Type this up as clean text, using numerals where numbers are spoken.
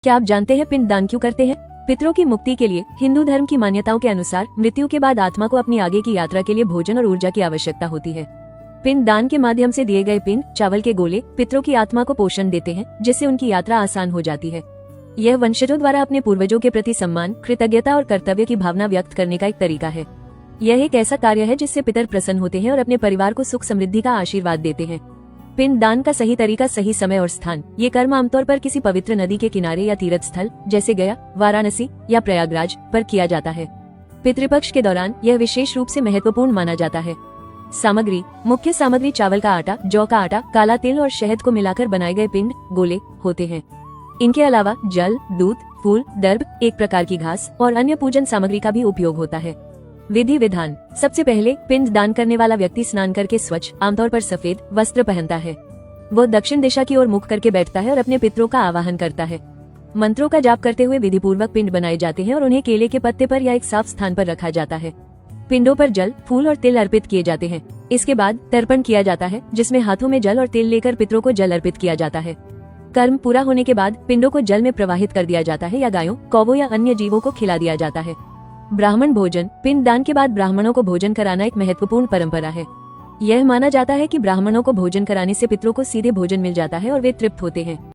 क्या आप जानते हैं पिंड दान क्यों करते हैं? पितरों की मुक्ति के लिए हिंदू धर्म की मान्यताओं के अनुसार मृत्यु के बाद आत्मा को अपनी आगे की यात्रा के लिए भोजन और ऊर्जा की आवश्यकता होती है। पिंड दान के माध्यम से दिए गए पिंड, चावल के गोले पितरों की आत्मा को पोषण देते हैं, जिससे उनकी यात्रा आसान हो जाती है। यह वंशजों द्वारा अपने पूर्वजों के प्रति सम्मान, कृतज्ञता और कर्तव्य की भावना व्यक्त करने का एक तरीका है। यह एक ऐसा कार्य है जिससे पितर प्रसन्न होते हैं और अपने परिवार को सुख समृद्धि का आशीर्वाद देते हैं। पिंड दान का सही तरीका, सही समय और स्थान। ये कर्म आमतौर पर किसी पवित्र नदी के किनारे या तीर्थ स्थल जैसे गया, वाराणसी या प्रयागराज पर किया जाता है। पितृपक्ष के दौरान यह विशेष रूप से महत्वपूर्ण माना जाता है। सामग्री, मुख्य सामग्री चावल का आटा, जौ का आटा, काला तिल और शहद को मिलाकर बनाए गए पिंड गोले होते हैं। इनके अलावा जल, दूध, फूल, दर्भ, एक प्रकार की घास और अन्य पूजन सामग्री का भी उपयोग होता है। विधि विधान, सबसे पहले पिंड दान करने वाला व्यक्ति स्नान करके स्वच्छ, आमतौर पर सफेद वस्त्र पहनता है। वो दक्षिण दिशा की ओर मुख करके बैठता है और अपने पितरों का आवाहन करता है। मंत्रों का जाप करते हुए विधिपूर्वक पिंड बनाए जाते हैं और उन्हें केले के पत्ते पर या एक साफ स्थान पर रखा जाता है। पिंडों पर जल, फूल और तिल अर्पित किए जाते हैं। इसके बाद तर्पण किया जाता है, जिसमें हाथों में जल और तिल लेकर पितरों को जल अर्पित किया जाता है। कर्म पूरा होने के बाद पिंडों को जल में प्रवाहित कर दिया जाता है या गायों, कौवों या अन्य जीवों को खिला दिया जाता है। ब्राह्मण भोजन, पिंड दान के बाद ब्राह्मणों को भोजन कराना एक महत्वपूर्ण परंपरा है। यह माना जाता है कि ब्राह्मणों को भोजन कराने से पितरों को सीधे भोजन मिल जाता है और वे तृप्त होते हैं।